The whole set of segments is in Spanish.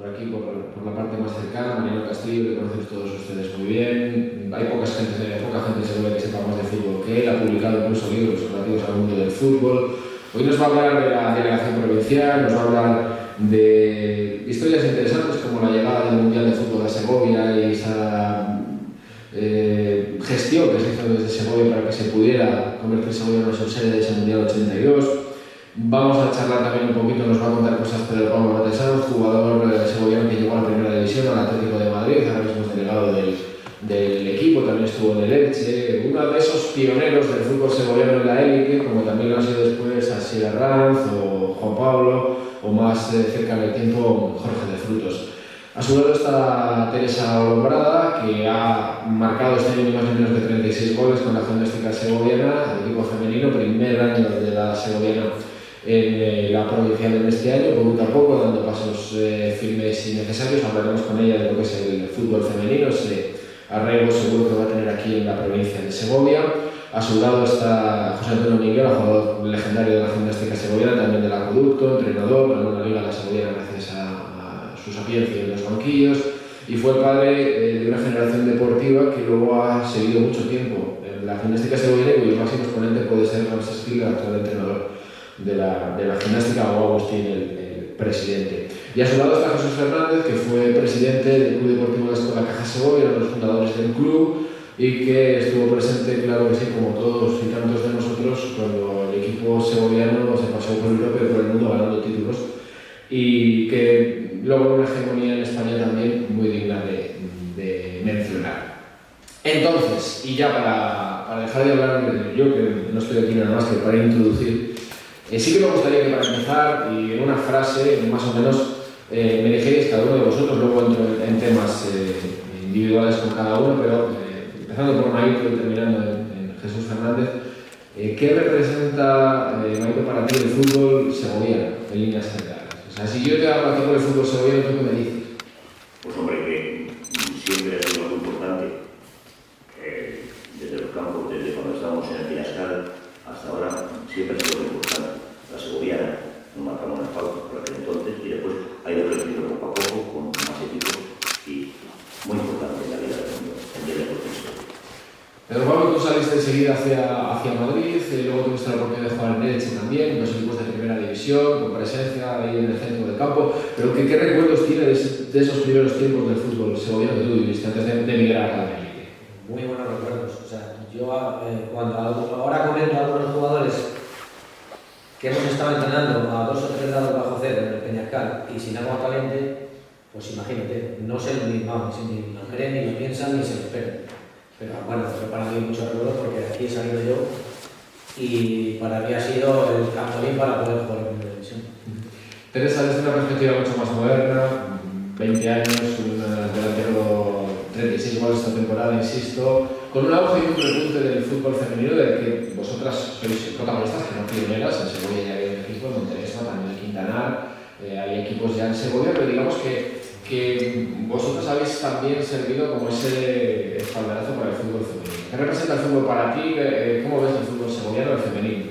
por aquí, por la parte más cercana, Mariano Castillo, que conocéis todos ustedes muy bien. Hay poca gente seguro que sepa más de fútbol que él, ha publicado incluso libros relativos al mundo del fútbol. Hoy nos va a hablar de la delegación provincial, nos va a hablar de historias interesantes como la llegada del Mundial de Fútbol a Segovia y esa gestión que se hizo desde Segovia para que se pudiera convertir Segovia en una subsede de ese Mundial 82. Vamos a charlar también un poquito, nos va a contar cosas Pedro Pablo Matesanz, jugador segoviano que llegó a la primera división, al Atlético de Madrid, ahora mismo es delegado del equipo, también estuvo en el Elche, uno de esos pioneros del fútbol segoviano en la élite, como también lo han sido después Asier Arranz o Juan Pablo, o más cerca del tiempo Jorge de Frutos. A su lado está Teresa Olombrada, que ha marcado este año ni más ni menos de 36 goles con la gimnástica segoviana, el equipo femenino, primer año de la segoviana en la provincial en este año, poco a poco, dando pasos firmes y necesarios. Hablaremos con ella de lo que es el fútbol femenino, ese arraigo seguro que va a tener aquí en la provincia de Segovia. A su lado está José Antonio Miguel, jugador legendario de la gimnástica segoviana, también del Acueducto, entrenador, ganó una liga la segoviana gracias a su sapiencia en los banquillos, y fue el padre de una generación deportiva que luego ha seguido mucho tiempo en la gimnástica segoviana, y cuyo máximo exponente puede ser Ramsés Gil, el actual entrenador de la gimnástica, o Agustín, el presidente. Y a su lado está Jesús Fernández, que fue presidente del Club Deportivo de la Escuela Caja Segovia, uno de los fundadores del club, y que estuvo presente, claro que sí, como todos y tantos de nosotros, cuando el equipo segoviano se pasó por Europa y por el mundo ganando títulos, y que logró una hegemonía en España también muy digna de mencionar. Entonces, y ya para dejar de hablar, yo que no estoy aquí nada más que para introducir, sí que me gustaría que para empezar, y en una frase más o menos, me dijerais cada uno de vosotros, luego entro en temas individuales con cada uno, pero empezando por Maito y terminando en Jesús Fernández, ¿qué representa, Maito, para ti el fútbol segoviano en líneas generales? O sea, si yo te hablo aquí por el fútbol segoviano, ¿tú qué me dices? Pues hombre, que siempre ha sido muy importante, desde los campos, desde cuando estábamos en el Villascal hasta ahora, siempre ha sido muy importante. La segoviana nos marcamos una pauta por aquel entonces, y después ha ido creciendo poco a poco con más equipos, y muy importante en la vida del deportista. Pedro Pablo, tú saliste enseguida hacia Madrid, luego tuviste la oportunidad de jugar en Elche también, dos equipos de primera división, con presencia ahí en el centro del campo, pero ¿qué recuerdos tienes de esos primeros tiempos del fútbol segoviano que tú viviste antes de emigrar a la élite? Muy buenos recuerdos. O sea, yo cuando ahora comento a algunos jugadores que hemos estado entrenando a 2 o 3 grados bajo cero en el Peñascal y sin agua caliente, pues imagínate, no se lo creen, ni lo piensan, ni se lo esperan. Pero bueno, fue para mí mucho recuerdo porque de aquí he salido yo y para mí ha sido el trampolín para poder jugar en primera división. Teresa, desde una perspectiva mucho más moderna, 20 años, un delantero 36 goles esta temporada, insisto, con un auge y un repunte del fútbol femenino del que vosotras sois protagonistas, que no pioneras. En Segovia ya había un equipo, en Monteresma, también en Quintanar, hay equipos ya en Segovia, pero digamos que vosotros habéis también servido como ese espaldarazo para el fútbol femenino. ¿Qué representa el fútbol para ti? ¿Cómo ves el fútbol segoviano, el femenino?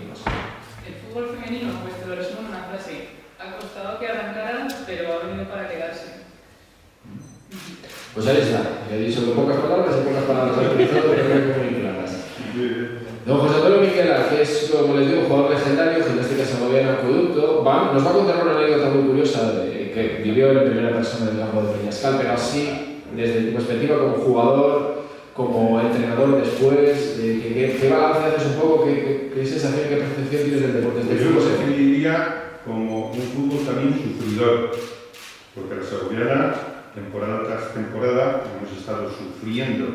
El fútbol femenino, pues te lo resumo en una frase. Ha costado que arrancara, pero ha venido para quedarse. Pues ahí está. He dicho con pocas palabras y pocas palabras he utilizado, pero creo que muy claras. Don José Antonio Miguel, que es, como les digo, jugador legendario, gimnástica segoviana, Acueducto, nos va a contar una anécdota muy curiosa que vivió en primera persona en el campo de Peñascal, pero así, desde tu perspectiva como jugador, como entrenador después, ¿qué balance haces un poco? ¿Qué sensación, qué percepción tienes del deporte? Yo lo definiría como un fútbol también sufridor, porque la segoviana, temporada tras temporada, hemos estado sufriendo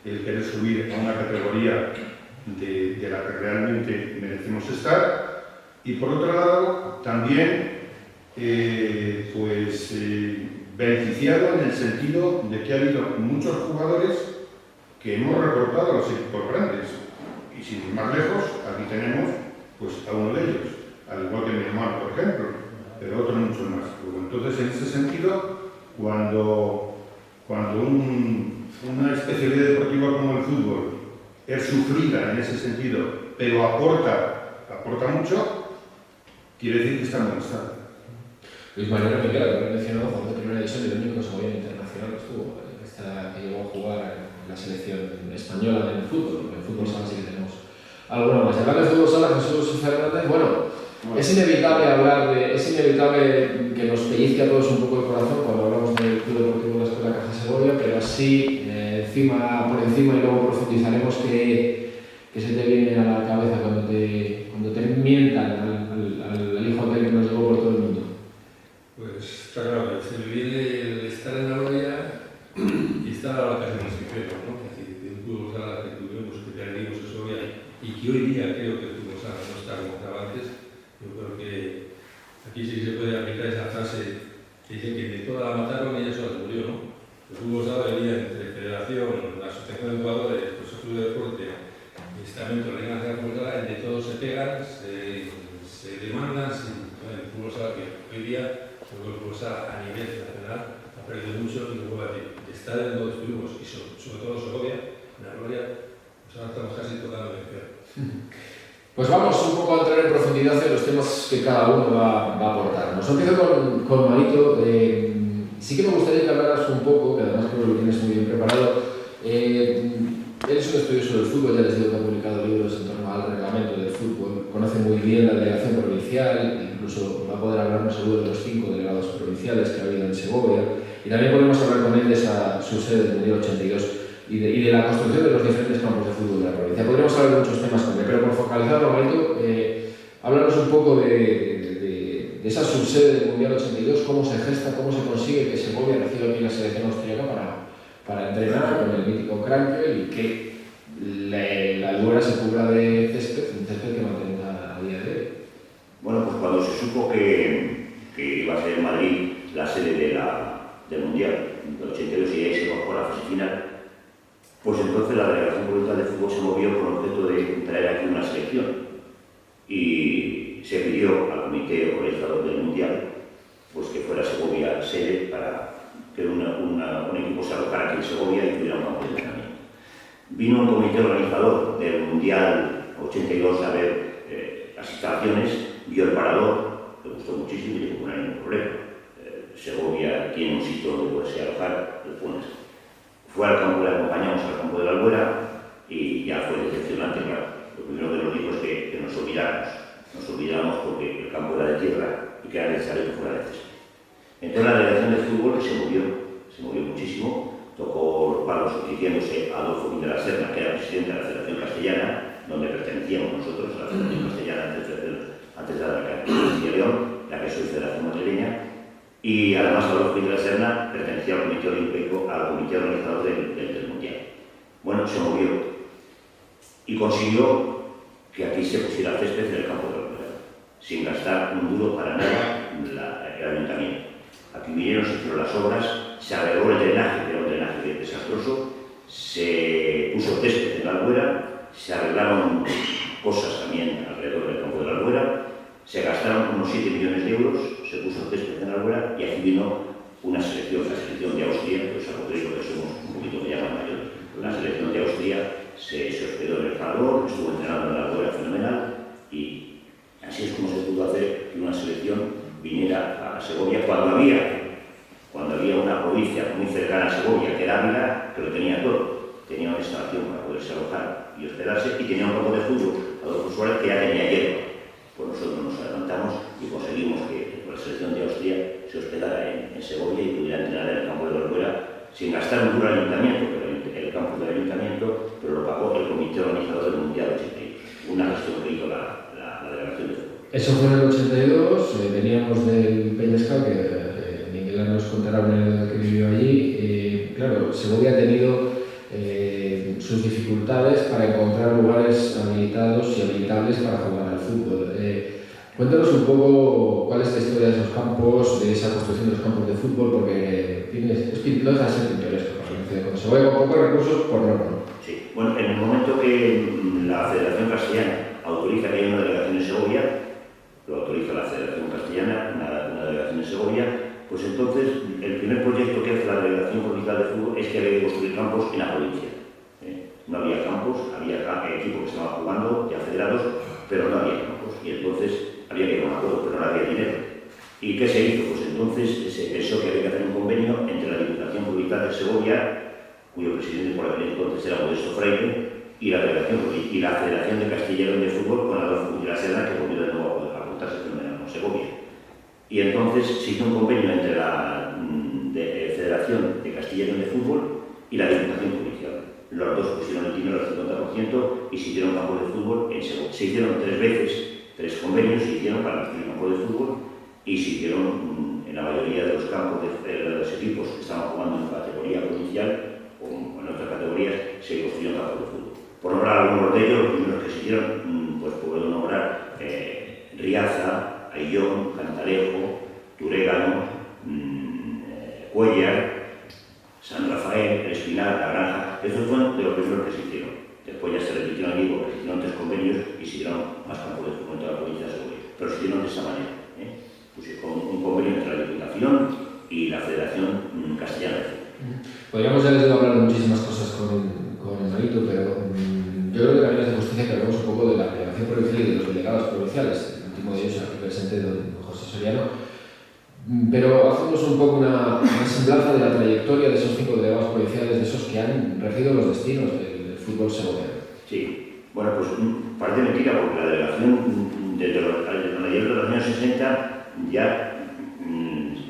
el querer subir a una categoría de la que realmente merecemos estar, y por otro lado también beneficiado en el sentido de que ha habido muchos jugadores que hemos recortado a los equipos grandes, y sin ir más lejos, aquí tenemos pues a uno de ellos, al igual que mi hermano, por ejemplo, pero otros muchos más. Entonces, en ese sentido, cuando una especialidad deportiva como el fútbol es sufrida en ese sentido, pero aporta mucho, quiere decir que está en buen estado. Luis Mariano Miguel, que he mencionado, jugó de primera división y el único segoviano internacional que estuvo, que llegó a jugar en la selección española en fútbol, porque en fútbol sala sí que tenemos alguna más. Hablando de fútbol sala, Jesús Fernández, bueno, es inevitable es inevitable que nos pellizque a todos un poco el corazón cuando hablamos del Club Deportivo de la Escuela Caja Segovia, pero así, por encima, y luego profundizaremos que se te viene a la cabeza cuando te mientan al hijo aquel que nos llevó por todo el mundo. Pues está claro que se me viene el estar en la gloria y estar a la casa de los secretos, ¿no? Es decir, de un fútbol sala que tuvimos, que perdimos en Segovia y que hoy día creo que el fútbol sala no está como estaba antes. Yo creo que aquí sí se puede aplicar esa frase que dice que de toda la mataron y ella sola se murió, ¿no? El fútbol sala venía entre federación, la asociación de jugadores, consejo de deporte, el estamento, la liga de fútbol sala, entre todos se pegan, se demandan, el fútbol sala que hoy día el fútbol sala a nivel nacional ha perdido mucho y lo vuelvo a decir, estar en donde estuvimos y sobre todo Segovia, en la gloria, pues ahora estamos casi tocando el peor. Pues vamos un poco a entrar en profundidad en los temas que cada uno va a aportarnos. Empiezo con Marito. Sí que me gustaría que hablaras un poco, que además creo que lo tienes muy bien preparado. Eres un estudioso del fútbol, ya les digo que ha publicado libros en torno al reglamento del fútbol, conoce muy bien la delegación provincial, incluso va a poder hablarnos seguro de los 5 delegados provinciales que ha habido en Segovia, y también podemos hablar con él de su sede del Mundial 82 y de la construcción de los diferentes campos de fútbol de la provincia. Podríamos hablar de muchos temas con él, pero por focalizarlo, Marito, háblanos un poco de esa subsede del Mundial 82, cómo se gesta, cómo se consigue que Segovia reciba aquí la selección austríaca para entrenar con el mítico Krankel y que la albuera se cubra de césped, un césped que mantenga a día de hoy. Bueno, pues cuando se supo que iba a ser en Madrid la sede del Mundial, del 82, y ahí se bajó a la fase final, pues entonces la Delegación Provincial de Fútbol se movió con objeto de traer aquí una selección y se pidió al comité organizador del Mundial pues que fuera Segovia sede para que un equipo se alojara aquí en Segovia y tuviera un campo de entrenamiento. Vino un comité organizador del Mundial 82 a ver las instalaciones, vio el parador, le gustó muchísimo y dijo que no hay ningún problema. Segovia tiene un sitio donde poderse alojar, el Funes. Fue al campo, le acompañamos al campo de la Albuera y ya fue decepcionante, claro. Lo primero que nos dijo es que nos olvidáramos porque el campo era de tierra y que era necesario que fuera de césped. Entonces la delegación de fútbol se movió muchísimo, tocó los palos dirigiéndose a Adolfo Quintana Serna, que era presidente de la Federación Castellana, donde pertenecíamos nosotros, a la Federación Castellana antes de la Castilla y León, la que soy Federación Madrileña, y además Adolfo Quintana Serna pertenecía al Comité Olímpico, al Comité Organizador del Mundial. Bueno, se movió y consiguió que aquí se pusiera césped en el campo de la Albuera, sin gastar un duro para nada el ayuntamiento. Aquí vinieron, se hicieron las obras, se arregló el drenaje, que era un drenaje desastroso, se puso césped en la Albuera, se arreglaron cosas también alrededor del campo de la Albuera, se gastaron unos 7 millones de euros, se puso césped en la Albuera y aquí vino una selección, la selección de Austria, pues a lo que somos un poquito ya más mayores. La selección de Austria se hospedó en el Frador, estuvo entrenando en la Albuera fenomenal y así es como se pudo hacer que una selección viniera a Segovia cuando había una provincia muy cercana a Segovia, que era Ávila, que lo tenía todo. Tenía una instalación para poderse alojar y hospedarse y tenía un campo de fútbol, Adolfo Suárez, que ya tenía hierba. Pues nosotros nos adelantamos y conseguimos que la selección de Austria se hospedara en Segovia y pudiera entrenar en el campo de la Albuera sin gastar un duro al ayuntamiento, el campo del ayuntamiento, pero lo pagó el comité organizador del Mundial 82. Una gestión que hizo la delegación de fútbol. Eso fue en el 82, veníamos del Peñascal, que Miguel nos contará una anécdota que vivió allí. Claro, Segovia ha tenido sus dificultades para encontrar lugares habilitados y habilitables para jugar al fútbol. Cuéntanos un poco cuál es la historia de esos campos, de esa construcción de los campos de fútbol, porque no deja de ser pintoresco, con Segovia con pocos recursos por norma. Sí, bueno, en el momento que la Federación Castellana autoriza que haya una delegación en Segovia, lo autoriza la Federación Castellana, una delegación en Segovia, pues entonces el primer proyecto que hace la Delegación Provincial de Fútbol es que había que construir campos en la provincia. No había campos, había equipos que estaban jugando, ya federados, pero no había campos. Y entonces había que ir a un acuerdo, pero no había dinero. ¿Y qué se hizo? Pues entonces se pensó que había que hacer un convenio entre la Diputación Provincial de Segovia, cuyo presidente por aquel entonces era Modesto Freire, y la Federación de Castilla y León de Fútbol con Adolfo Gutiérrez Serra, que volvió de nuevo a apuntarse con Segovia. Y entonces se hizo un convenio entre la Federación de Castilla y León de Fútbol y la Diputación Provincial. Los dos pusieron el dinero al 50% y se hicieron campos de fútbol en Segovia. Se hicieron 3 veces, 3 convenios se hicieron para construir campos de fútbol y se hicieron en la mayoría de los campos de los equipos que estaban jugando en categoría provincial o en otras categorías se construyeron campos de fútbol. Por nombrar algunos de ellos, los primeros que se hicieron, pues puedo nombrar Riaza, Ayllón, Cantalejo, Turégano, Cuellar, San Rafael, El Espinar, La Granja. Esos fueron de los primeros que se hicieron. Después ya se repitieron allí porque se hicieron 3 convenios y se hicieron más campos de fútbol en toda la provincia de Segovia. Pero se hicieron de esa manera. Pues con un convenio entre la Diputación y la Federación Castellana de Fútbol. Podríamos ya les digo hablar de muchísimas cosas con Marito, pero yo creo que también es de justicia que hablemos un poco de la delegación provincial y de los delegados provinciales. El último de ellos aquí presente, don José Soriano. Pero hacemos un poco una semblanza de la trayectoria de esos 5 delegados provinciales, de esos que han regido los destinos del fútbol segoviano. Sí, bueno, pues parece mentira porque la delegación, desde los ayer de los años 60, ya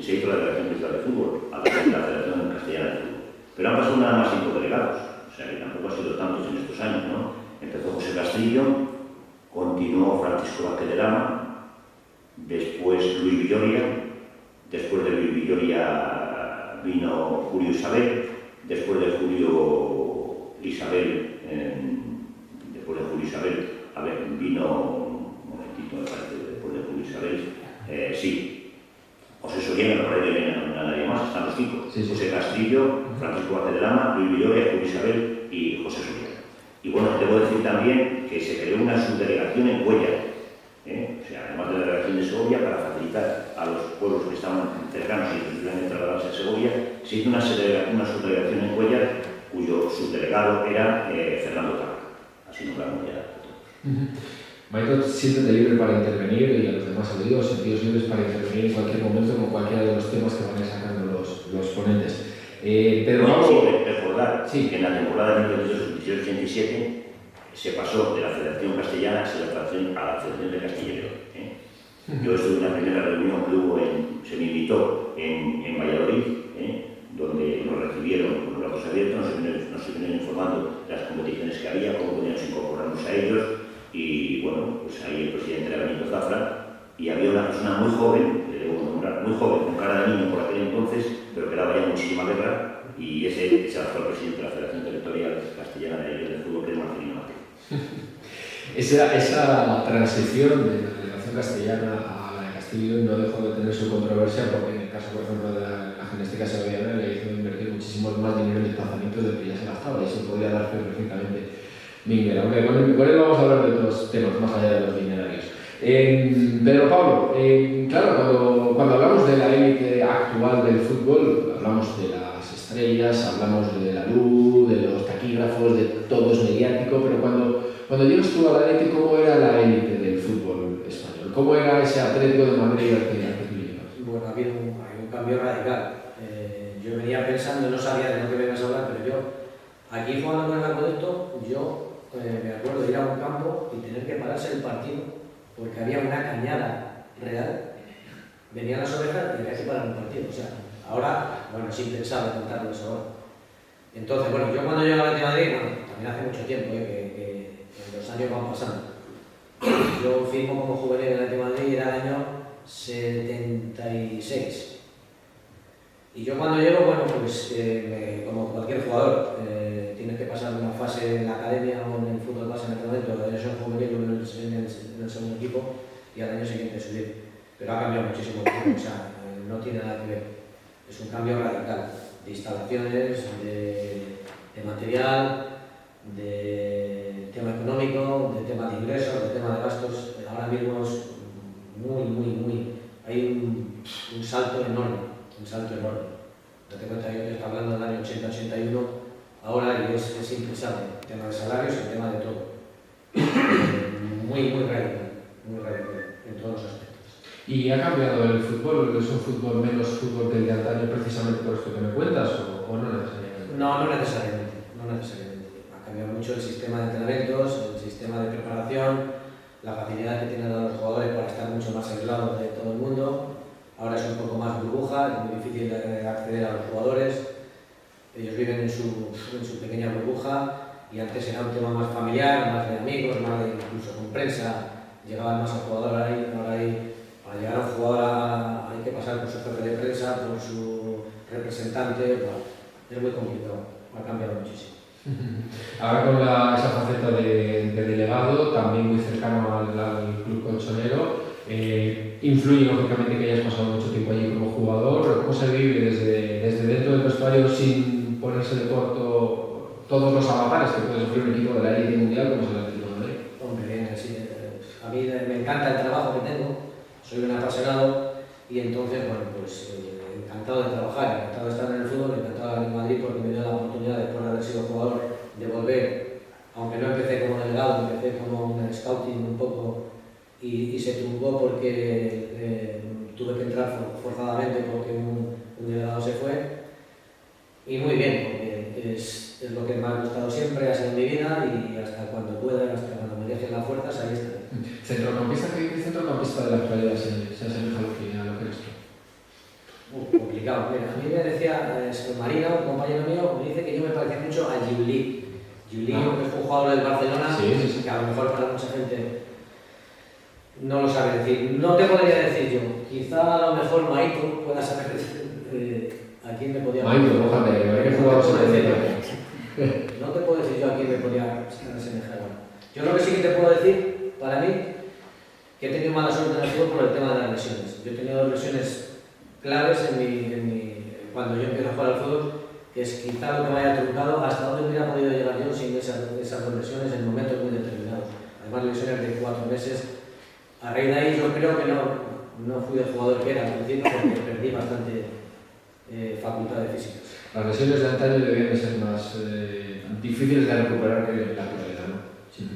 se hizo la delegación provincial de fútbol, a través de la Federación Castellana de Fútbol. Pero han pasado nada más 5 delegados, o sea que tampoco ha sido tantos en estos años, ¿no? Empezó José Castillo, continuó Francisco Vázquez de Lama, después Luis Villoria, después de Luis Villoria vino Julio Isabel, después de Julio Isabel, vino, un momentito me parece, después de Julio Isabel, sí, José Soriano, no parece que venga nadie más, están los 5. Sí, sí. José Castillo, Francisco Vázquez de Lama, Luis Villoria, Julio Isabel y José Soriano. Y bueno, debo decir también que se creó una subdelegación en Cuellar, o sea, además de la delegación de Segovia, para facilitar a los pueblos que estaban cercanos y que querían trasladarse a Segovia, se hizo una subdelegación en Cuellar, cuyo subdelegado era Fernando Taca. Así nombramos ya. Marito, siéntete libre para intervenir y a los demás auditores, sentidos libres para intervenir en cualquier momento con cualquiera de los temas que van sacando los ponentes. Pero Bueno, vamos... sí, recordar Sí. que en la temporada de 1986 se pasó de la Federación Castellana a la Federación de Castilla y León. Yo estuve en la primera reunión que hubo, se me invitó en Valladolid, donde nos recibieron con los brazos abiertos, nos estuvieron informando de las competiciones que había, cómo podíamos incorporarnos a ellos, y bueno, pues ahí el presidente era Benito Zafra, y había una persona muy joven, le debo nombrar, muy joven, con cara de niño por aquel entonces, pero que daba ya muchísima guerra, y ese fue el presidente de la Federación Territorial Castellana de Fútbol, que es Marcelino Martín. Esa transición de la delegación castellana a la de Castillo no dejó de tener su controversia porque en el caso, por ejemplo, de la gimnástica segoviana le hizo invertir muchísimo más dinero en desplazamientos del que ya se gastaba y eso podría dar perfectamente Miguel. Aunque con él vamos a hablar de otros temas más allá de los dinerarios. Pero Pablo, claro, cuando hablamos de la élite actual del fútbol, hablamos de las estrellas, hablamos de la luz, de los taquígrafos, de todo es mediático, pero cuando llegas tú a la élite, ¿cómo era la élite del fútbol español? ¿Cómo era ese Atlético de Madrid que tú llevas? Bueno, ha habido un cambio radical. Yo venía pensando, no sabía de lo que me ibas a hablar, pero yo, aquí jugando con el Acueducto, yo me acuerdo de ir a un campo y tener que pararse el partido porque había una cañada real, venían las ovejas y había que parar un partido. O sea, ahora, bueno, es impensable contarlo eso ahora. Entonces, bueno, yo cuando llegué a la Madrid, bueno, también hace mucho tiempo que los años van pasando. Yo firmo como juvenil en el Madrid y era el año 76. Y yo cuando llego, bueno, pues como cualquier jugador, tienes que pasar una fase en la academia o en el fútbol base en el momento, en el juvenil o en el segundo equipo, y al año siguiente subir. Pero ha cambiado muchísimo, o sea, no tiene nada que ver. Es un cambio radical de instalaciones, de material, de tema económico, de tema de ingresos, de tema de gastos. Ahora mismo es hay un salto enorme. Un salto enorme. Date cuenta, yo te estoy hablando del año 80-81, ahora y es impensable. El tema de salarios, el tema de todo. Muy radical en todos los aspectos. ¿Y ha cambiado el fútbol? ¿Es un fútbol menos fútbol que el de antaño precisamente por esto que me cuentas o no necesariamente? No necesariamente, no necesariamente. Ha cambiado mucho el sistema de entrenamientos, el sistema de preparación, la facilidad que tienen los jugadores para estar mucho más aislados de todo el mundo. Ahora es un poco más burbuja, es muy difícil acceder a los jugadores. Ellos viven en su pequeña burbuja y antes era un tema más familiar, más de amigos, más de incluso con prensa. Llegaban más al jugador, ahora hay, para llegar a un jugador hay que pasar por su jefe de prensa, por su representante. Bueno, es muy complicado, ha cambiado muchísimo. Ahora con esa faceta de delegado, también muy cercano al club colchonero, influye lógicamente que hayas pasado mucho tiempo allí como jugador. ¿Cómo se vive desde dentro del vestuario sin ponerse de corto todos los avatares que puede sufrir un equipo de la élite mundial como es el Atlético de Madrid? Hombre, bien, así, a mí me encanta el trabajo que tengo, soy un apasionado y entonces, bueno, pues encantado de trabajar, encantado de estar en el fútbol, encantado en Madrid porque me dio la oportunidad, después de haber sido jugador, de volver, aunque no empecé como delegado, empecé como un scouting un poco y se truncó porque tuve que entrar forzadamente porque un delegado se fue y muy bien, porque es lo que me ha gustado siempre, ha sido mi vida y hasta cuando pueda, hasta cuando me dejen las fuerzas, ahí estaré. ¿Centrocampista? ¿Qué centrocampista de la actualidad se asemeja a lo que eres tú? Complicado. Mira, a mí me decía Marina, un compañero mío, me dice que yo me parecía mucho a Giuli. Giuli, que es un jugador del Barcelona, Sí. que a lo mejor para mucha gente no lo sabe decir. No te podría decir yo. Quizá a lo mejor Maito pueda saber a quién me podía... Maito, ojalá, ¿qué jugador se decía? No te puedo decir yo a quién me podía asemejar. Yo lo que sí que te puedo decir, para mí, que he tenido mala suerte en el fútbol por el tema de las lesiones. Yo he tenido 2 lesiones claves cuando yo empiezo a jugar al fútbol, que es quizá lo que me haya truncado hasta dónde hubiera podido llegar yo sin esas 2 lesiones en momentos muy determinados. Además, lesiones de 4 meses. A raíz de ahí yo creo que no fui el jugador que era al principio porque perdí bastante facultades físicas. Las lesiones de antaño debían de ser más difíciles de recuperar que la actualidad, ¿no? Sí.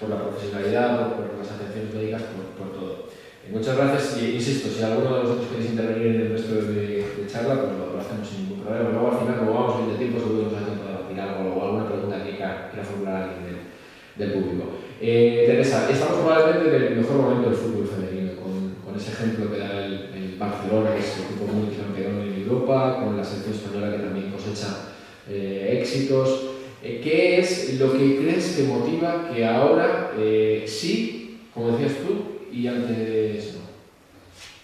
Por la profesionalidad, por las atenciones médicas, por todo. Muchas gracias y insisto, si alguno de vosotros queréis intervenir en el resto de charla, pues lo hacemos sin ningún problema. Luego al final, como vamos bien de tiempo, seguro que nos da tiempo de debatir algo o alguna pregunta que quiera formular alguien del público. Teresa, estamos probablemente en el mejor momento del fútbol femenino, con ese ejemplo que da el Barcelona, que es el equipo multicampeón en Europa, con la selección española que también cosecha éxitos. ¿Qué es lo que crees que motiva que ahora sí, como decías tú, y antes no?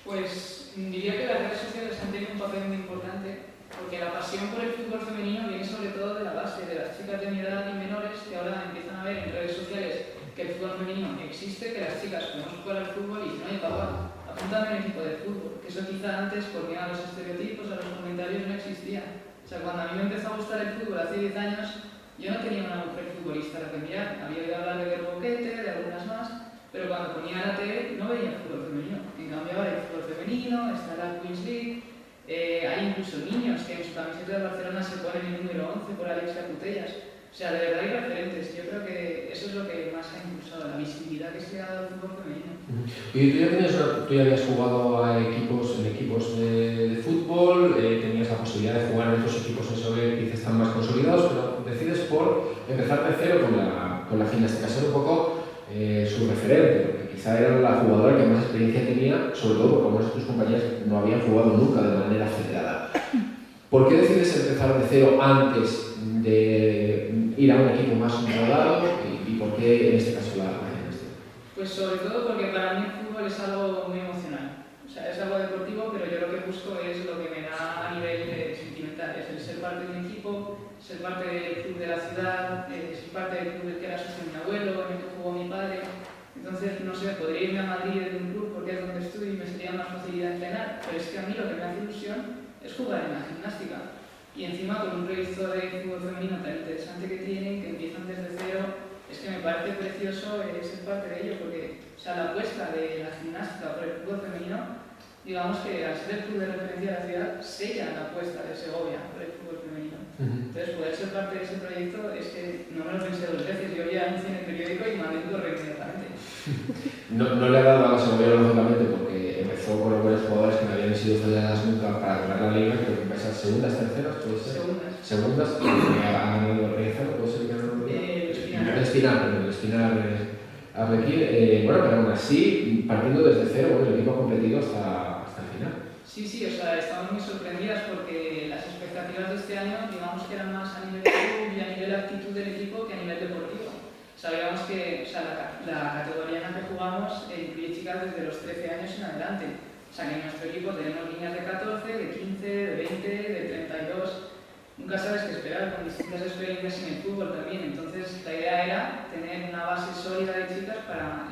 Pues diría que las redes sociales han tenido un papel muy importante porque la pasión por el fútbol femenino viene sobre todo de la base, de las chicas de mi edad y menores que ahora empiezan a ver en redes sociales que el fútbol femenino existe, que las chicas podemos jugar al fútbol y no hay papá, apúntame en un equipo de fútbol, que eso quizá antes por miedo a los estereotipos, a los comentarios no existía. O sea, cuando a mí me empezó a gustar el fútbol hace 10 años, yo no tenía una mujer futbolista a la que mirar, había oído hablar de Boquete, de algunas más, pero cuando ponía la tele no veía fútbol femenino. En cambio ahora hay fútbol femenino, está la Queens League, hay incluso niños que en su camiseta de Barcelona se ponen el número 11 por Alexia Putellas. O sea, de verdad hay referentes. Yo creo que eso es lo que más ha impulsado, la visibilidad que se ha dado al fútbol femenino. Y tú ya habías jugado en equipos de fútbol, tenías la posibilidad de jugar en otros equipos en sobre que están más consolidados, pero decides por empezar de cero con la gimnástica, ser un poco su referente, porque quizá era la jugadora que más experiencia tenía, sobre todo porque algunos de tus compañeros no habían jugado nunca de manera federada. ¿Por qué decides empezar de cero antes de ir a un equipo más rodado y por qué en este caso la gimnástica? Pues sobre todo porque para mí el fútbol es algo muy emocional. O sea, es algo deportivo, pero yo lo que busco es lo que me da a nivel sentimental. Es el ser parte de un equipo, ser parte del club de la ciudad, ser parte del club del que era socio mi abuelo, en el que jugó mi padre. Entonces, no sé, podría irme a Madrid de un club porque es donde estoy y me sería más facilidad entrenar, pero es que a mí lo que me hace ilusión es jugar en la gimnástica. Y encima con un proyecto de fútbol femenino tan interesante que tienen, que empiezan desde cero, es que me parece precioso ser parte de ello, porque o sea, la apuesta de la gimnástica por el fútbol femenino, digamos que al ser el club de referencia de la ciudad, sella la apuesta de Segovia por el fútbol femenino. Entonces, poder ser parte de ese proyecto es que no me lo pensé 2 veces. Yo vi anuncio en el periódico y mandé un correo inmediatamente. No le ha dado a la Segovia, lógicamente, porque empezó con algunos jugadores que no habían sido falladas nunca para ganar la liga, creo que pasan segundas, terceras, puede ser. Segundas, que ha ganado el Riazor, puede ser que ha ganado el Espinar Arlequín. Bueno, pero aún así, partiendo desde cero, bueno, el equipo ha competido hasta el final. Sí, o sea, estamos muy sorprendidas porque las expectativas de este año, digamos que eran más a nivel de club y a nivel de actitud del equipo que a nivel deportivo. Sabíamos que la categoría en la que jugamos incluye chicas desde los 13 años en adelante. O sea, que en nuestro equipo tenemos niñas de 14, de 15, de 20, de 32. Nunca sabes qué esperar, con distintas experiencias en el fútbol también. Entonces, la idea era tener una base sólida de chicas para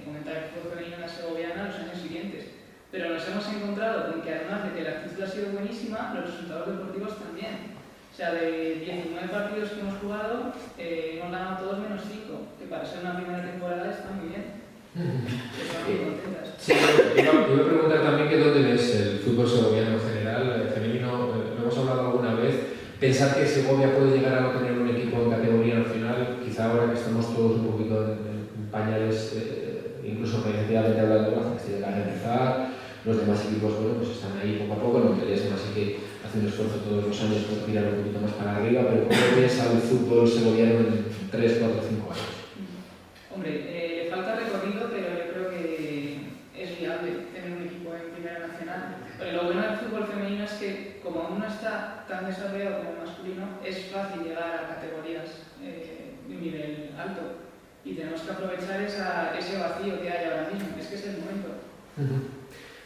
fomentar el fútbol femenino en la segoviana los años siguientes. Pero nos hemos encontrado con que además de que la actitud ha sido buenísima, los resultados deportivos también. O sea, de 19 partidos que hemos jugado, hemos ganado todos menos 5, que para ser una primera temporada está muy bien. Estamos muy contentas. Sí, iba a preguntar también que dónde ves el fútbol segoviano en general, femenino, lo hemos hablado alguna vez. Pensar que Segovia puede llegar a no tener un equipo en categoría nacional, quizá ahora que estamos todos un poquito en pañales, incluso organizativamente hablando, la Castilla acaba de empezar, los demás equipos, bueno, pues están ahí poco a poco, no interesa, así que hace un esfuerzo todos los años por tirar un poquito más para arriba, pero ¿cómo ves al fútbol segoviano en 3, 4, 5 años? Hombre, le falta recorrido, pero yo creo que es viable tener un equipo en Primera Nacional. Pero lo bueno del fútbol femenino es que, como aún no está tan desarrollado como el masculino, es fácil llegar a categorías de un nivel alto. Y tenemos que aprovechar ese vacío que hay ahora mismo. Es que es el momento.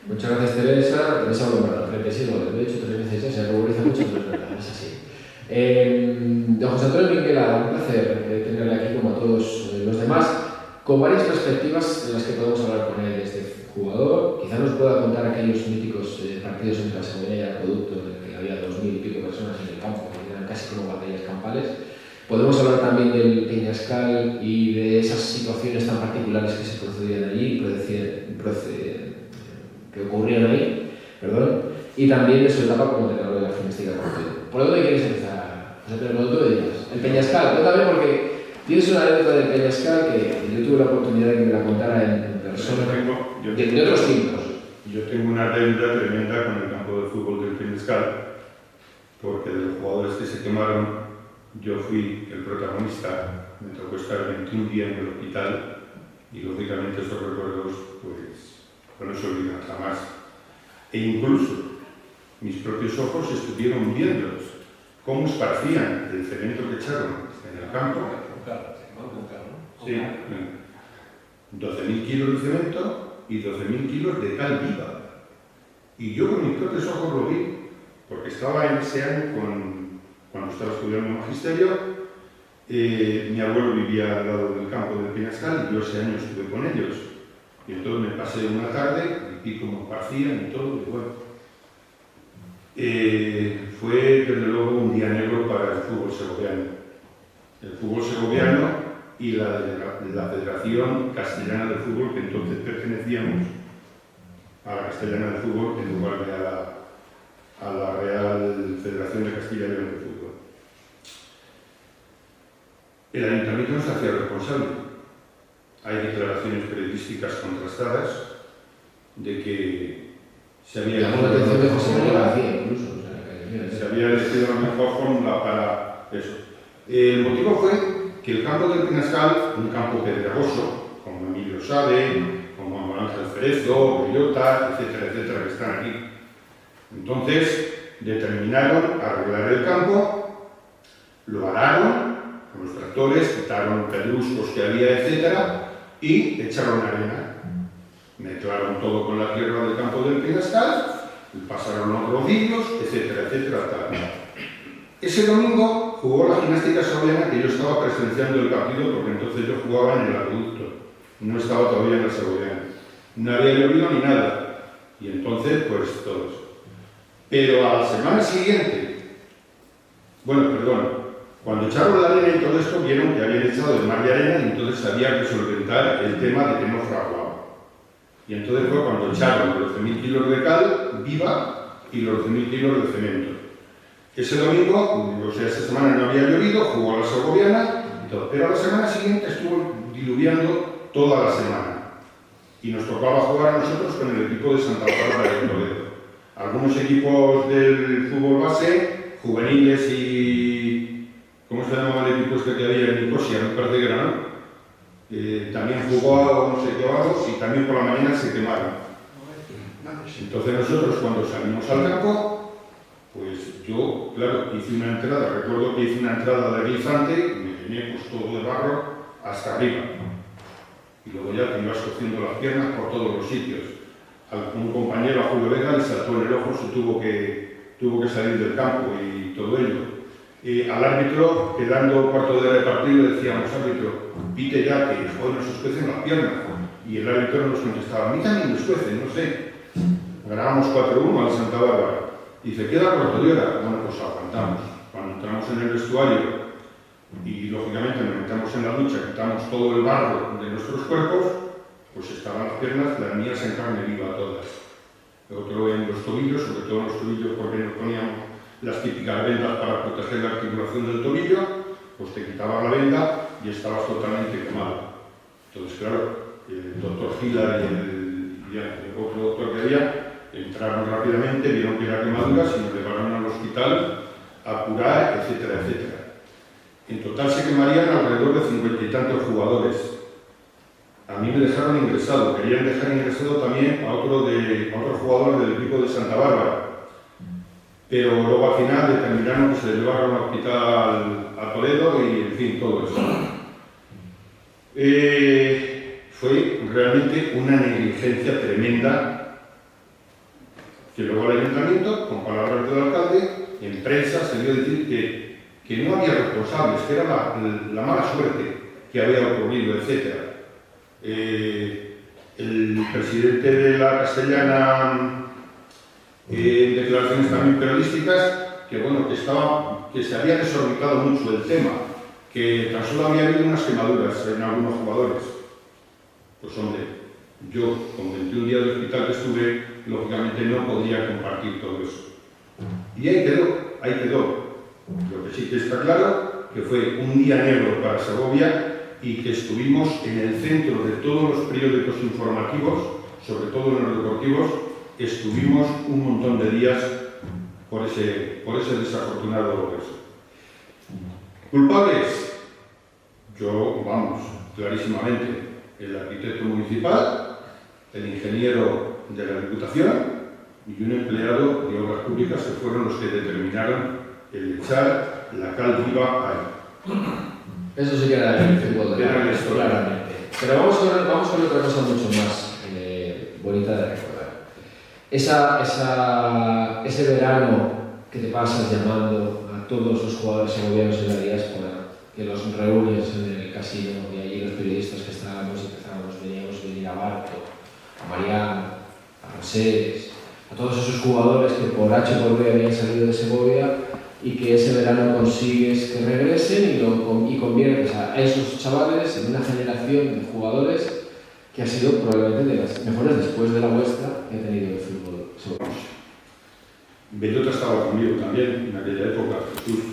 Muchas gracias, Teresa. Teresa, bueno, 36 goles, lo he dicho 3 veces ya, se ruboriza mucho, pero es verdad, es así. Don José Antonio Minguela, un placer tenerle aquí como a todos los demás, con varias perspectivas en las que podemos hablar con él desde jugador. Quizá nos pueda contar aquellos míticos partidos entre la Segoviana y el Acueducto, en el que había 2000 y pico personas en el campo, que eran casi como batallas campales. Podemos hablar también del Peñascal y de esas situaciones tan particulares que se procedían allí, que ocurrían ahí, y también de su etapa como entrenador de la gimnástica. ¿Por dónde quieres empezar? José Pedro, cuando tú me digas. El Peñascal, cuéntame porque tienes una anécdota del Peñascal que yo tuve la oportunidad de que me la contara en persona, de otros tiempos. Yo tengo una deuda tremenda con el campo de fútbol del Peñascal, porque de los jugadores que se quemaron, yo fui el protagonista. Me tocó estar 21 días en el hospital y lógicamente estos recuerdos pues no se olvidan jamás. E incluso mis propios ojos estuvieron viéndolos, cómo esparcían el cemento que echaron en el campo. Sí, 12.000 kilos de cemento y 12.000 kilos de cal viva. Y yo con mis propios ojos lo vi, porque estaba en ese año cuando estaba estudiando magisterio. Mi abuelo vivía al lado del campo del Peñascal y yo ese año estuve con ellos. Y entonces me pasé una tarde y vi cómo esparcían y todo, y bueno. Fue desde luego un día negro para el fútbol segoviano. El fútbol segoviano y la Federación Castellana de Fútbol, que entonces pertenecíamos a la Castellana de Fútbol en lugar de a la Real Federación de Castilla y León de Fútbol. El ayuntamiento no se hacía responsable. Hay declaraciones periodísticas contrastadas de que se había elegido la mejor fórmula para eso. El motivo fue que el campo del Peñascal, un campo pedregoso, como Emilio sabe, como Ángel Cerezo, Bellota, etcétera, que están aquí. Entonces determinaron arreglar el campo, lo araron con los tractores, quitaron pedruscos que había, etcétera, y echaron arena. Mezclaron todo con la tierra del campo del Peñascal, pasaron los rodillos, etcétera, tal. Ese domingo jugó la gimnástica segoviana, que yo estaba presenciando el partido porque entonces yo jugaba en el Acueducto, no estaba todavía en la segoviana. No había llovido ni nada, y entonces pues todos. Pero a la semana siguiente, cuando echaron la arena y todo esto, vieron que habían echado el mar de arena y entonces había que solventar el tema de que no fraguaba. Y entonces fue cuando echaron los 12.000 kilos de cal viva y los 12.000 kilos de cemento. Ese domingo, esa semana no había llovido, jugó a la segoviana y todo. Pero a la semana siguiente estuvo diluviando toda la semana. y nos tocaba jugar a nosotros con el equipo de Santa Bárbara de Toledo. Algunos equipos del fútbol base, juveniles y... ¿cómo se llamaba el equipo este que había en Nicosia? Me parece que era, ¿no? También jugó no sé qué vagos y también por la mañana se quemaron. Entonces nosotros cuando salimos al campo, pues yo, claro, hice una entrada, recuerdo que hice una entrada de glifante, me llené pues todo de barro hasta arriba. Y luego ya te ibas cociendo las piernas por todos los sitios. Un compañero, a Julio Vega, le saltó en el ojo, se tuvo que salir del campo y todo ello. Al árbitro, quedando cuarto de hora de partido, le decíamos, árbitro, pite ya, que hoy nos escuecen las piernas. Y el árbitro nos contestaba, a mí también me escuecen, no sé. Ganábamos 4-1 al Santa Bárbara. Y dice, queda cuarto de hora. Bueno, pues aguantamos. Cuando entramos en el vestuario y lógicamente nos metamos en la ducha, quitamos todo el barro de nuestros cuerpos, pues estaban las piernas, las mías en carne viva todas. Otro en los tobillos, sobre todo en los tobillos porque nos poníamos las típicas vendas para proteger la articulación del tobillo, pues te quitabas la venda y estabas totalmente quemado. Entonces, claro, el doctor Gila y el otro doctor que había entraron rápidamente, vieron que era quemadura, y nos llevaron al hospital a curar, etcétera, etcétera. En total se quemarían alrededor de 50 y tantos jugadores. A mí me dejaron ingresado, querían dejar ingresado también a otro jugador del equipo de Santa Bárbara. Pero luego al final determinaron que se le llevaron al hospital a Toledo y en fin, todo eso. Fue realmente una negligencia tremenda que luego el ayuntamiento, con palabras del alcalde, en prensa se dio a decir que no había responsables, que era la mala suerte que había ocurrido, etc. El presidente de la Castellana, en declaraciones también periodísticas, que bueno, que se había desorbitado mucho el tema, que tan solo había habido unas quemaduras en algunos jugadores. Pues hombre, yo con 21 días de hospital que estuve, lógicamente no podía compartir todo eso. Y ahí quedó. Lo que sí que está claro, que fue un día negro para Segovia y que estuvimos en el centro de todos los periódicos informativos, sobre todo en los deportivos, estuvimos un montón de días por ese desafortunado eso. ¿Culpables? Yo, vamos, clarísimamente, el arquitecto municipal, el ingeniero de la Diputación y un empleado de obras públicas que fueron los que determinaron el echar la cal viva ahí. Eso sí que era el fútbol de Era la historia. claramente. Pero vamos con otra cosa mucho más bonita de recordar. Ese verano que te pasas llamando a todos los jugadores segovianos en la diáspora, que los reúnes en el casino y allí los periodistas que estábamos y empezábamos, veníamos a venir a Barto, a Mariano, a Roseres, a todos esos jugadores que por H o por B habían salido de Segovia y que ese verano consigues que regresen y conviertes a esos chavales en una generación de jugadores que ha sido probablemente de las mejores después de la vuestra que ha tenido el fútbol segoviano. Bellota estaba conmigo también en aquella época, Jesús.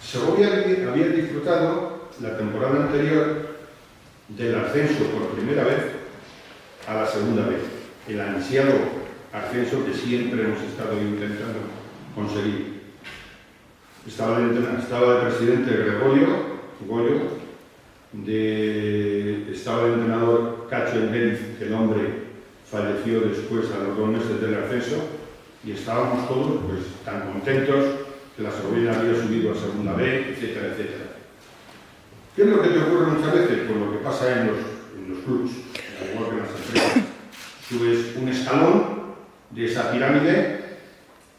Segovia había disfrutado la temporada anterior del ascenso por primera vez a la segunda vez, el ansiado ascenso que siempre hemos estado intentando conseguir. Estaba de presidente Gregorio, estaba el entrenador Cacho Engueriz, que el hombre falleció después a los 2 meses del ascenso, y estábamos todos pues, tan contentos que la Segovia había subido a segunda B, etcétera, etcétera. ¿Qué es lo que te ocurre muchas veces? Pues lo que pasa en los clubs, al igual que en las empresas. Subes un escalón de esa pirámide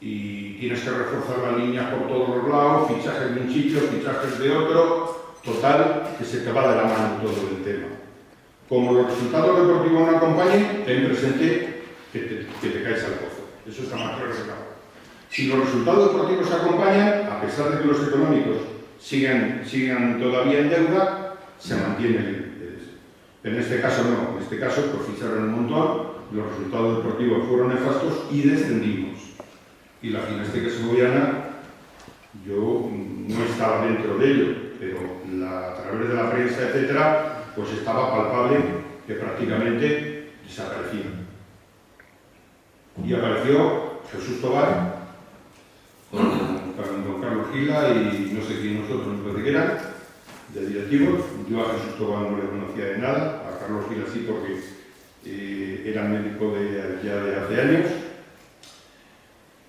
y tienes que reforzar la línea por todos los lados, fichajes de un sitio, fichajes de otro, total, que se te va de la mano todo el tema. Como los resultados deportivos no acompañen, ten presente que te caes al pozo. Eso está más claro que claro. Si los resultados deportivos acompañan, a pesar de que los económicos sigan todavía en deuda, se mantiene el interés. En este caso no, en este caso pues ficharon un montón, los resultados deportivos fueron nefastos y descendimos. Y la gimnástica segoviana, yo no estaba dentro de ello, pero a través de la prensa, etcétera, pues estaba palpable que prácticamente desaparecía. Y apareció Jesús Tobar, con don Carlos Gila y no sé quién nosotros, no sé qué eran, de directivos. Yo a Jesús Tobar no le conocía de nada, a Carlos Gila sí porque era médico ya de hace años.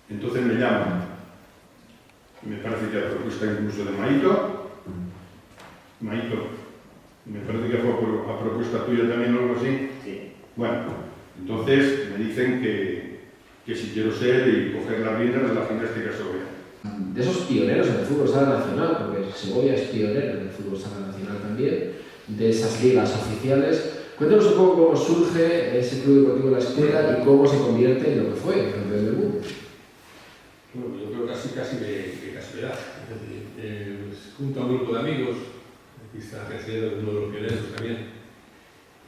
Entonces me llaman, me parece que a propuesta incluso de Maito, me parece que fue a propuesta tuya también o algo así. Sí. Bueno, entonces me dicen que si quiero ser y coger las riendas de la gimnástica segoviana. De esos pioneros en el fútbol sala nacional, porque Segovia es pionero en el fútbol sala nacional también, de esas ligas oficiales. Cuéntanos un poco cómo surge ese club deportivo de la escuela y cómo se convierte en lo que fue, campeón del mundo. Bueno, yo creo casi de casualidad. Es decir, junto a un grupo de amigos, aquí está Jesús, uno de los pioneros también,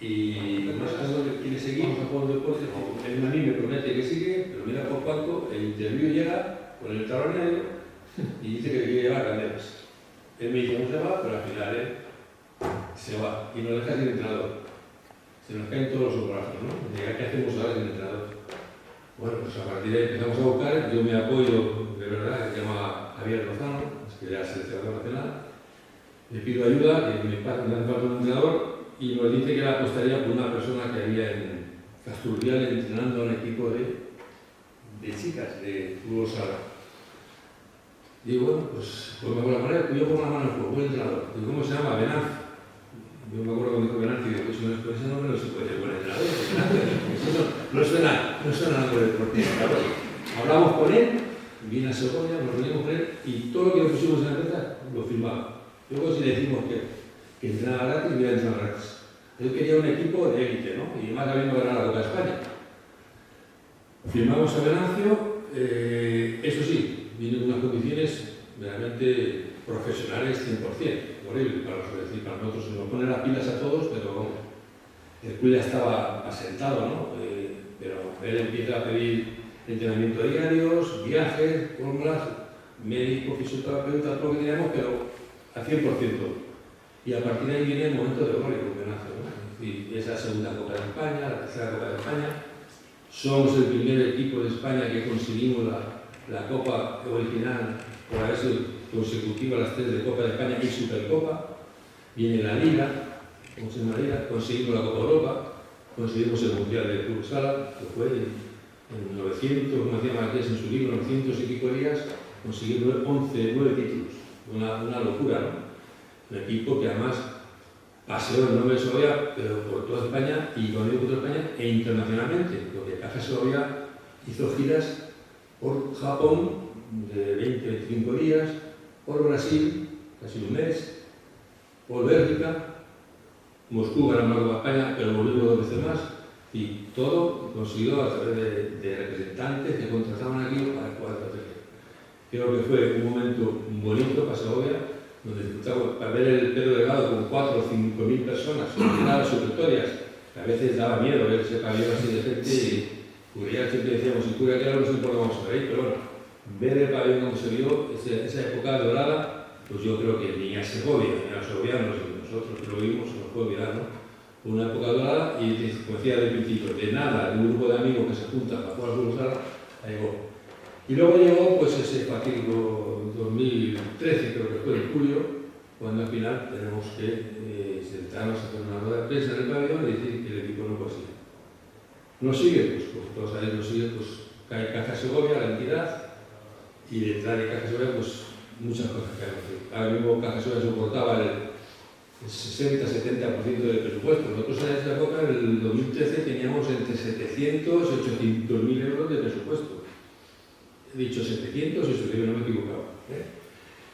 y más caso que quiere seguir, vamos a jugar un deporte, él a mí me promete que sigue, pero mira por cuánto, el interview llega con el talonario y dice que quiere llevar candelas. Él me dice no se va, pero al final él se va y nos deja sin entrenador. Se nos caen todos los brazos, ¿no? ¿Qué hacemos ahora sin entrenador? Bueno, pues a partir de ahí empezamos a buscar, yo me apoyo, de verdad, se llama Javier Lozano, es que era seleccionador nacional, le pido ayuda, que me hace falta un entrenador, y nos dice que la apostaría por una persona que había en Casturrial entrenando a un equipo de chicas de fútbol sala. Digo, bueno, pues me voy a poner, yo pongo la mano en el juego, buen entrenador. Digo, ¿cómo se llama? Benaz. Yo me acuerdo cuando dijo Benaz y digo, pues con ese nombre no se puede ser buen entrenador. No suena algo de deportivo. Hablamos con él, viene a Segovia, nos reunimos con él y todo lo que le pusimos en la empresa lo firmaba. Luego si le decimos que entrenaba gratis, iba a entrenar gratis. Él quería un equipo de élite, ¿no? Y más habiendo ganado la Copa de España. Firmamos a Venancio, eso sí, vino en unas condiciones realmente profesionales 100%. Horrible para nosotros, se nos ponen las pilas a todos, pero bueno, el club ya estaba asentado, ¿no? Pero él empieza a pedir entrenamiento diarios, viajes, fórmulas, médico, fisioterapeuta, todo lo que teníamos, pero al 100% todo. Y a partir de ahí viene el momento de gloria con Venancio, ¿no? Es decir, esa segunda Copa de España, la tercera Copa de España. Somos el primer equipo de España que conseguimos la Copa original, por haber sido consecutiva las tres de Copa de España y Supercopa. Viene la Liga, conseguimos la Copa Europa, conseguimos el Mundial de Fútbol Sala, que fue en 900, como decía Marqués en su libro, 900 y pico días, conseguimos 9 títulos. Una locura, ¿no? Un equipo que además paseó el nombre de Segovia, pero por toda España y con el por toda España e internacionalmente, porque Caja Segovia hizo giras por Japón de 20-25 días, por Brasil, casi un mes, por Bélgica, Moscú ganó la Copa España, pero volvimos 2 veces más, y todo conseguido a través de representantes que contrataban aquí para jugar la estrategia. Creo que fue un momento bonito para Segovia, donde disfrutamos para ver el Pedro Delgado con 4 o 5 mil personas, llenar supletorias, que a veces daba miedo ver ese pabellón así de gente y Curial siempre decíamos, si Curial claro, no sé por qué vamos a ver ahí, pero bueno, ver el pabellón como se vio, esa época dorada, pues yo creo que ni a Segovia, ni a los segovianos, nosotros que lo vimos, se nos puede olvidar, ¿no? Una época dorada y, como decía del principio, de nada, de un grupo de amigos que se juntan para jugar al fútbol sala, ahí llegó. Y luego llegó pues ese fatídico 2013, creo que fue en julio, cuando al final tenemos que sentarnos a hacer una rueda de prensa en el pabellón y decir que el equipo no consigue. No sigue, pues todos sabéis, no sigue, pues cae Caja Segovia, la entidad, y detrás de Caja Segovia, pues muchas cosas que hay. Ahora mismo Caja Segovia soportaba el 60-70% del presupuesto. Nosotros en esa época, en el 2013, teníamos entre 700 y 800.000 euros de presupuesto. He dicho 700 y 800, no me he equivocado.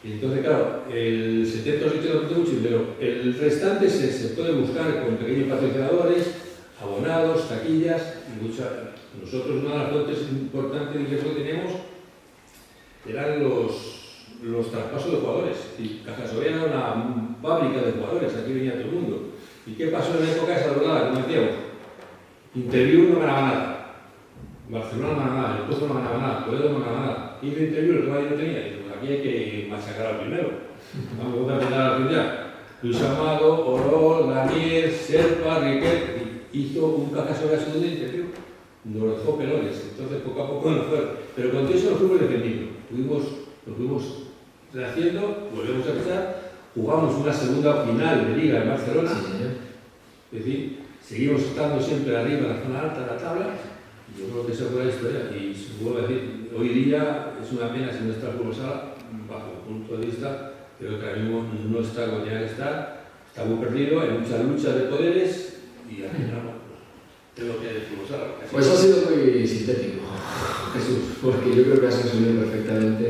Y entonces, claro, el 70 o 80% es mucho, pero el restante se puede buscar con pequeños patrocinadores, abonados, taquillas. Nosotros, una de las fuentes importantes de ingreso que teníamos eran los traspasos de jugadores. Y Caja Segovia era una fábrica de jugadores, aquí venía todo el mundo. ¿Y qué pasó en la época esa dorada? Como decíamos, Interview no ganaba nada. Barcelona no ganaba nada, el Puerto no ganaba nada, Toledo no ganaba nada. Y el Interview el que nadie no tenía, y pues aquí hay que machacar al primero. Vamos a terminar la actividad. Luis Amado, Orol, Daniel, Serpa, Riquet, hizo un fracaso de ascendente, tío. Nos dejó pelones, entonces poco a poco nos fue. Pero con todo eso nos fuimos defendiendo. Nos fuimos rehaciendo, volvemos a empezar, jugamos una segunda final de Liga en Barcelona. Sí, señor. Es decir, seguimos estando siempre arriba en la zona alta de la tabla. Yo creo que esa fue la historia. Y vuelvo a decir, hoy día es una pena si no está el fútbol sala, bajo mi punto de vista. Creo que ahora mismo no está como tenía que estar, está muy perdido, hay mucha lucha de poderes y al final, tengo que decirlo ahora. Pues ha sido muy sintético, Jesús, porque yo creo que has resumido perfectamente